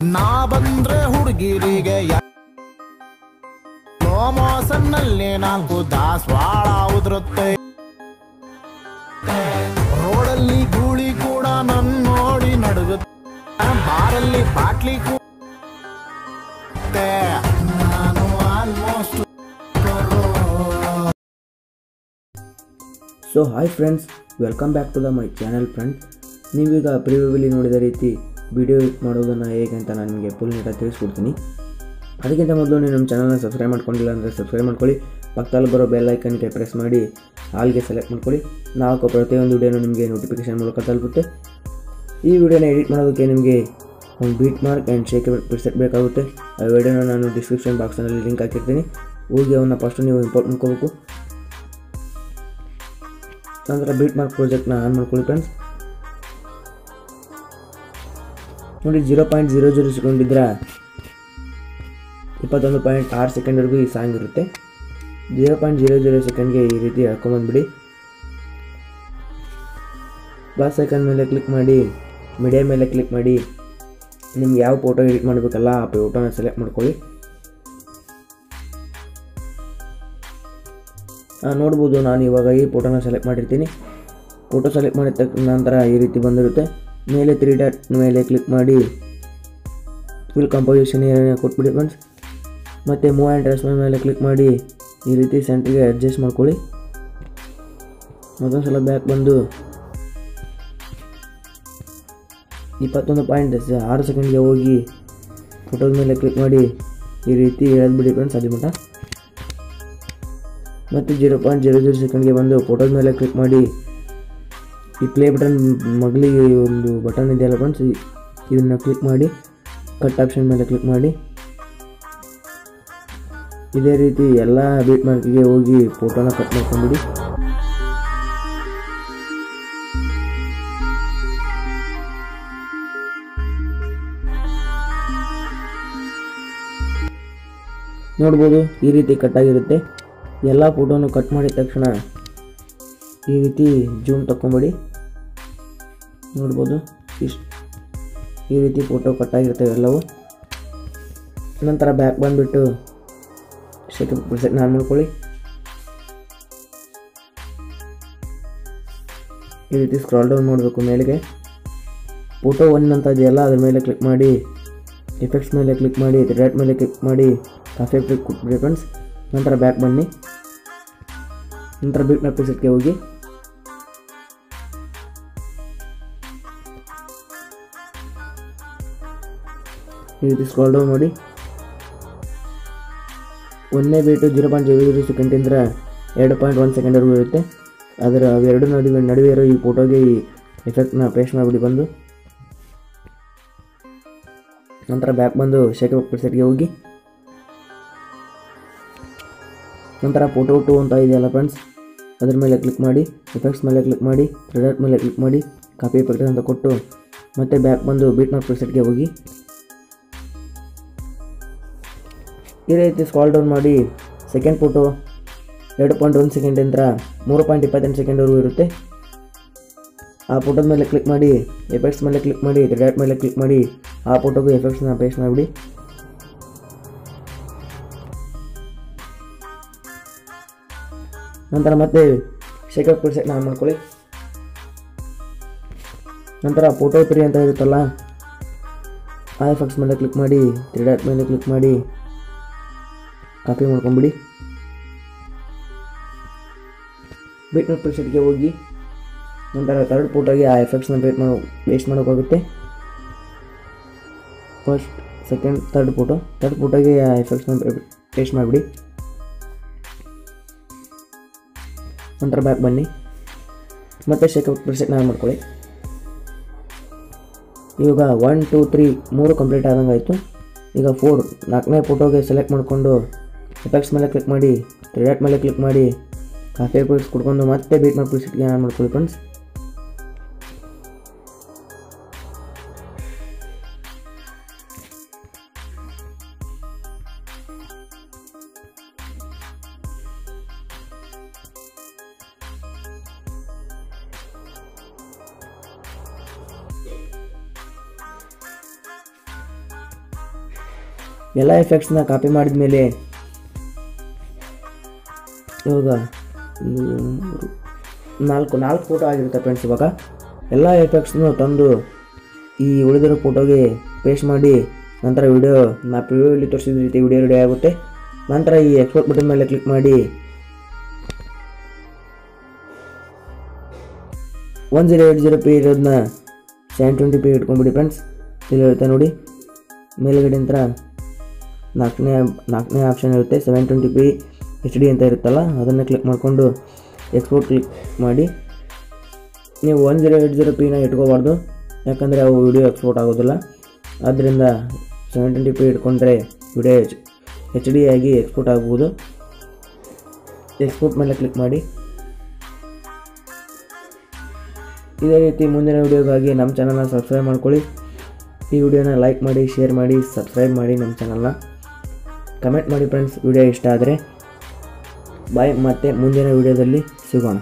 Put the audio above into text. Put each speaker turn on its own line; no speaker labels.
ನಾ ಬಂದ್ರೆ ಹುಡುಗಿರಿಗೆ ಮೋಸನ್ನಲ್ಲಿ ನಾಲ್ಕು ದಾಸವಾಳ ಉದುರುತ್ತೆ. ರೋಡಲ್ಲಿ ಗೂಳಿ ಕೂಡ ನನ್ನ ನೋಡಿ ನಡುಗುತ್ತೆ. ಬಾರಲ್ಲಿ ಬಾಟ್ಲಿ ನಾನು almost.
So hi friends, welcome back to my channel friends. ನೀವೀಗ ಪ್ರಿವ್ಯೂವಲ್ಲಿ ನೋಡಿದ ರೀತಿ ವಿಡಿಯೋ ಮಾಡೋದನ್ನು ಹೇಗೆ ಅಂತ ನಾನು ನಿಮಗೆ ಫುಲ್ ನೀಟಾಗಿ ತಿಳಿಸ್ಕೊಡ್ತೀನಿ. ಅದಕ್ಕಿಂತ ಮೊದಲು ನೀವು ನಮ್ಮ ಚಾನಲ್ನ ಸಬ್ಸ್ಕ್ರೈಬ್ ಮಾಡ್ಕೊಂಡಿಲ್ಲ ಅಂದರೆ ಸಬ್ಸ್ಕ್ರೈಬ್ ಮಾಡ್ಕೊಳ್ಳಿ. ಪಕ್ಕದಲ್ಲಿ ಬರೋ ಬೆಲ್ ಐಕನ್ಗೆ ಪ್ರೆಸ್ ಮಾಡಿ ಆಲ್ಗೆ ಸೆಲೆಕ್ಟ್ ಮಾಡ್ಕೊಳ್ಳಿ. ನಾವು ಪ್ರತಿಯೊಂದು ವಿಡಿಯೋನು ನಿಮಗೆ ನೋಟಿಫಿಕೇಷನ್ ಮೂಲಕ ತಲುಪುತ್ತೆ. ಈ ವಿಡಿಯೋನ ಎಡಿಟ್ ಮಾಡೋದಕ್ಕೆ ನಿಮಗೆ ಒಂದು beat mark and shake preset ಬೇಕಾಗುತ್ತೆ. ಆ ವಿಡಿಯೋನ ನಾನು ಡಿಸ್ಕ್ರಿಪ್ಷನ್ ಬಾಕ್ಸ್ನಲ್ಲಿ ಲಿಂಕ್ ಹಾಕಿರ್ತೀನಿ. ಹೋಗಿ ಅವನ್ನ ಫಸ್ಟು ನೀವು ಇಂಪೋರ್ಟ್ ಮಾಡ್ಕೋಬೇಕು. ನಂತರ ಬೀಟ್ ಮಾರ್ಕ್ ಪ್ರಾಜೆಕ್ಟ್ನ ಆನ್ ಮಾಡ್ಕೊಳ್ಳಿ ಫ್ರೆಂಡ್ಸ್. ನೋಡಿ 0.00 ಸೆಕೆಂಡ್ ಇದ್ರೆ 21.6 ಸೆಕೆಂಡ್ವರೆಗೂ ಈ ಸಾಂಗ್ ಇರುತ್ತೆ. 0.00 ಸೆಕೆಂಡ್ಗೆ ಈ ರೀತಿ ಹೇಳ್ಕೊಂಬಂದ್ಬಿಡಿ. ಪ್ಲಸ್ ಐಕನ್ ಮೇಲೆ ಕ್ಲಿಕ್ ಮಾಡಿ, ಮೀಡಿಯಾ ಮೇಲೆ ಕ್ಲಿಕ್ ಮಾಡಿ, ನಿಮ್ಗೆ ಯಾವ ಫೋಟೋ ಎಡಿಟ್ ಮಾಡಬೇಕಲ್ಲ ಆ ಫೋಟೋನ ಸೆಲೆಕ್ಟ್ ಮಾಡ್ಕೊಳ್ಳಿ. ನೋಡ್ಬೋದು, ನಾನು ಇವಾಗ ಈ ಫೋಟೋನ ಸೆಲೆಕ್ಟ್ ಮಾಡಿರ್ತೀನಿ. ಫೋಟೋ ಸೆಲೆಕ್ಟ್ ಮಾಡಿದ ನಂತರ ಈ ರೀತಿ ಬಂದಿರುತ್ತೆ. ಮೇಲೆ 3 ಡಾಟ್ ಮೇಲೆ ಕ್ಲಿಕ್ ಮಾಡಿ ಫುಲ್ ಕಂಪೋಸಿಷನ್ ಕೊಟ್ಬಿಡಿ ಫ್ರೆಂಡ್ಸ್. ಮತ್ತು ಮೂವ್ ಆ್ಯಂಡ್ ಟ್ರಾನ್ಸ್ಫರ್ ಮೇಲೆ ಕ್ಲಿಕ್ ಮಾಡಿ ಈ ರೀತಿ ಸೆಂಟ್ರಿಗೆ ಅಡ್ಜಸ್ಟ್ ಮಾಡ್ಕೊಳ್ಳಿ. ಮತ್ತೊಂದು ಸಲ ಬ್ಯಾಕ್ ಬಂದು 21.6 ಸೆಕೆಂಡ್ಗೆ ಹೋಗಿ ಫೋಟೋದ ಮೇಲೆ ಕ್ಲಿಕ್ ಮಾಡಿ ಈ ರೀತಿ ಎಳೆದ್ಬಿಡಿ ಫ್ರೆಂಡ್ಸ್ ಅಲ್ಲಿ ಮಟ್ಟ. ಮತ್ತು 0.00 ಸೆಕೆಂಡ್ಗೆ ಬಂದು ಫೋಟೋದ ಮೇಲೆ ಕ್ಲಿಕ್ ಮಾಡಿ ಈ ಪ್ಲೇ ಬಟನ್ ಮಗಲಿಗೆ ಒಂದು ಬಟನ್ ಇದೆಯಲ್ಲ ಫ್ರೆಂಡ್ಸ್, ಇದನ್ನು ಕ್ಲಿಕ್ ಮಾಡಿ ಕಟ್ ಆಪ್ಷನ್ ಮೇಲೆ ಕ್ಲಿಕ್ ಮಾಡಿ ಇದೇ ರೀತಿ ಎಲ್ಲ ಬೀಟ್ ಮಾರ್ಕಿಗೆ ಹೋಗಿ ಫೋಟೋನ ಕಟ್ ಮಾಡ್ಕೊಂಡ್ಬಿಡಿ. ನೋಡ್ಬೋದು ಈ ರೀತಿ ಕಟ್ ಆಗಿರುತ್ತೆ. ಎಲ್ಲ ಫೋಟೋನು ಕಟ್ ಮಾಡಿದ ತಕ್ಷಣ ಈ ರೀತಿ ಜೂಮ್ ತಗೊಂಬಿಡಿ. ನೋಡ್ಬೋದು ಈ ರೀತಿ ಫೋಟೋ ಕಟ್ ಆಗಿರ್ತವೆ ಎಲ್ಲವೂ. ನಂತರ ಬ್ಯಾಕ್ ಬಂದುಬಿಟ್ಟು ಶೇಕ್ ಪ್ರಿಸೆಟ್ನ ಆನ್ ಮಾಡ್ಕೊಳ್ಳಿ. ಈ ರೀತಿ ಸ್ಕ್ರಾಲ್ ಡೌನ್ ಮಾಡಬೇಕು ಮೇಲೆಗೆ. ಫೋಟೋ 1 ಅಂತ ಇದೆಯಲ್ಲ ಅದ್ರ ಮೇಲೆ ಕ್ಲಿಕ್ ಮಾಡಿ, ಎಫೆಕ್ಟ್ಸ್ ಮೇಲೆ ಕ್ಲಿಕ್ ಮಾಡಿ, ರೆಡ್ ಮೇಲೆ ಕ್ಲಿಕ್ ಮಾಡಿ ಕಾಫಿ ಕ್ಲಿಕ್ ಕೊಟ್ಬಿಡಿ ಫ್ರೆಂಡ್ಸ್. ನಂತರ ಬ್ಯಾಕ್ ಬನ್ನಿ. ನಂತರ ಬೀಟ್ ಮಾರ್ಕ್ ಪ್ರಿಸೆಟ್ಗೆ ಹೋಗಿ ಈ ರೀತಿ ಸ್ಕ್ರಾಲ್ ಡೌನ್ ಮಾಡಿ. ಒಂದನೇ ಬೀಟು 0.00 ಸೆಕೆಂಡಿಂದ 2.1 ಸೆಕೆಂಡ್ವರೆಗೂ ಇರುತ್ತೆ. ಅದರ ಅವೆರಡು ನಡುವೆ ಇರೋ ಈ ಫೋಟೋಗೆ ಈ ಎಫೆಕ್ಟ್ನ ಪೇಸ್ಟ್ ಮಾಡಿಬಿಡಿ ಬಂದು. ನಂತರ ಬ್ಯಾಕ್ ಬಂದು ಶೇಕ್ ಪ್ರಿಸೆಟ್ಗೆ ಹೋಗಿ ನಂತರ ಫೋಟೋ 2 ಅಂತ ಇದೆಯಲ್ಲ ಫ್ರೆಂಡ್ಸ್, ಅದ್ರ ಮೇಲೆ ಕ್ಲಿಕ್ ಮಾಡಿ, ಎಫೆಕ್ಟ್ಸ್ ಮೇಲೆ ಕ್ಲಿಕ್ ಮಾಡಿ, ರೆಡ್ ಮೇಲೆ ಕ್ಲಿಕ್ ಮಾಡಿ, ಕಾಪಿ ಎಫೆಕ್ಟ್ ಅಂತ ಕೊಟ್ಟು ಮತ್ತೆ ಬ್ಯಾಕ್ ಬಂದು ಬೀಟ್ ಮಾರ್ಕ್ ಪ್ರಿಸೆಟ್ಗೆ ಹೋಗಿ ಈ ರೀತಿ ಸ್ಕ್ರಾಲ್ ಡೌನ್ ಮಾಡಿ ಸೆಕೆಂಡ್ ಫೋಟೋ 2.1 ಸೆಕೆಂಡಿಂದ 3.28 ಸೆಕೆಂಡ್ವರೆಗೂ ಇರುತ್ತೆ. ಆ ಫೋಟೋದ ಮೇಲೆ ಕ್ಲಿಕ್ ಮಾಡಿ, ಎಫೆಕ್ಟ್ಸ್ ಮೇಲೆ ಕ್ಲಿಕ್ ಮಾಡಿ, ರೆಡ್ ಮೇಲೆ ಕ್ಲಿಕ್ ಮಾಡಿ ಆ ಫೋಟೋಗೂ ಎಫೆಕ್ಟ್ಸ್ನ ಪೇಸ್ಟ್ ಮಾಡಿಬಿಡಿ. ನಂತರ ಮತ್ತೆ ಶೇಕ್ ಪ್ರಿಸೆಟ್ನ ಆನ್ ಮಾಡ್ಕೊಳ್ಳಿ. ನಂತರ ಫೋಟೋ 3 ಅಂತ ಇರುತ್ತಲ್ಲ ಆ ಎಫೆಕ್ಟ್ಸ್ ಮೇಲೆ ಕ್ಲಿಕ್ ಮಾಡಿ, 3 ಡಾಟ್ ಮೇಲೆ ಕ್ಲಿಕ್ ಮಾಡಿ ಕಾಪಿ ಮಾಡ್ಕೊಂಬಿಡಿ. ಬೀಟ್ ಮಾರ್ಕ್ ಪ್ರಿಸೆಟ್ಗೆ ಹೋಗಿ ನಂತರ 3rd ಫೋಟೋಗೆ ಆ ಎಫೆಕ್ಟ್ಸ್ನ ಪೇಸ್ಟ್ ಮಾಡೋಕ್ಕಾಗುತ್ತೆ. ಫಸ್ಟ್, ಸೆಕೆಂಡ್, 3rd ಫೋಟೋಗೆ ಆ ಎಫೆಕ್ಟ್ಸ್ನ ಪೇಸ್ಟ್ ಮಾಡಿಬಿಡಿ. ನಂತರ ಬ್ಯಾಕ್ ಬನ್ನಿ. ಮತ್ತೆ ಶೇಕ್ ಪ್ರಿಸೆಟ್ನ ಆನ್ ಮಾಡ್ಕೊಳ್ಳಿ. ಇವಾಗ 1, 2, 3 3 ಕಂಪ್ಲೀಟ್ ಆದಂಗೆ ಆಯಿತು. ಈಗ 4ನೇ ಫೋಟೋಗೆ ಸೆಲೆಕ್ಟ್ ಮಾಡಿಕೊಂಡು ಎಫೆಕ್ಟ್ಸ್ ಮೇಲೆ ಕ್ಲಿಕ್ ಮಾಡಿ, ರೆಡ್ ಮೇಲೆ ಕ್ಲಿಕ್ ಮಾಡಿ ಕಾಫಿ ಎಫೆಕ್ಟ್ಸ್ ಕೊಡ್ಕೊಂಡು ಮತ್ತೆ ಬೀಟ್ ಮಾರ್ಕ್ ಪ್ರಿಸೆಟ್ಗೆ ಆನ್ ಮಾಡ್ಕೊಳ್ಳಿ ಫ್ರೆಂಡ್ಸ್. ಎಲ್ಲ ಎಫೆಕ್ಟ್ಸ್ನ ಕಾಪಿ ಮಾಡಿದ ಮೇಲೆ ಇವಾಗ ನಾಲ್ಕು ಫೋಟೋ ಆಗಿರುತ್ತೆ ಫ್ರೆಂಡ್ಸ್. ಇವಾಗ ಎಲ್ಲ ಎಫೆಕ್ಟ್ಸ್ನು ತಂದು ಈ ಉಳಿದಿರೋ ಫೋಟೋಗೆ ಪೇಸ್ಟ್ ಮಾಡಿ ನಂತರ ನಾ ಪ್ರಿವ್ಯೂಲಿ ತೋರಿಸಿದ ರೀತಿ ವಿಡಿಯೋ ರೆಡಿ ಆಗುತ್ತೆ. ನಂತರ ಈ ಎಕ್ಸ್ಪೋರ್ಟ್ ಬಟನ್ ಮೇಲೆ ಕ್ಲಿಕ್ ಮಾಡಿ 1080p ಇರೋದನ್ನ 720p ಇಟ್ಕೊಂಡ್ಬಿಡಿ ಫ್ರೆಂಡ್ಸ್. ಇಲ್ಲಿ ಇರುತ್ತೆ ನೋಡಿ, ಮೇಲ್ಗಡೆ ಅಂತ ನಾಲ್ಕನೇ ಆಪ್ಷನ್ ಇರುತ್ತೆ 720p HD ಅಂತ ಇರುತ್ತಲ್ಲ, ಅದನ್ನು ಕ್ಲಿಕ್ ಮಾಡಿಕೊಂಡು ಎಕ್ಸ್ಪೋರ್ಟ್ ಕ್ಲಿಕ್ ಮಾಡಿ. ನೀವು 1080p ಇಟ್ಕೋಬಾರ್ದು, ಯಾಕಂದರೆ ಅವು ವಿಡಿಯೋ ಎಕ್ಸ್ಪೋರ್ಟ್ ಆಗೋದಿಲ್ಲ. ಆದ್ದರಿಂದ 720p ಇಟ್ಕೊಂಡ್ರೆ ವಿಡಿಯೋ HD ಆಗಿ ಎಕ್ಸ್ಪೋರ್ಟ್ ಆಗ್ಬೋದು. ಎಕ್ಸ್ಪೋರ್ಟ್ ಮೇಲೆ ಕ್ಲಿಕ್ ಮಾಡಿ. ಇದೇ ರೀತಿ ಮುಂದಿನ ವಿಡಿಯೋಗಾಗಿ ನಮ್ಮ ಚಾನಲ್ನ ಸಬ್ಸ್ಕ್ರೈಬ್ ಮಾಡ್ಕೊಳ್ಳಿ. ಈ ವಿಡಿಯೋನ ಲೈಕ್ ಮಾಡಿ, ಶೇರ್ ಮಾಡಿ, ಸಬ್ಸ್ಕ್ರೈಬ್ ಮಾಡಿ ನಮ್ಮ ಚಾನಲ್ನ. ಕಮೆಂಟ್ ಮಾಡಿ ಫ್ರೆಂಡ್ಸ್ ವಿಡಿಯೋ ಇಷ್ಟ ಆದರೆ. ಬಾಯ್, ಮತ್ತೆ ಮುಂದಿನ ವಿಡಿಯೋದಲ್ಲಿ ಸಿಗೋಣ.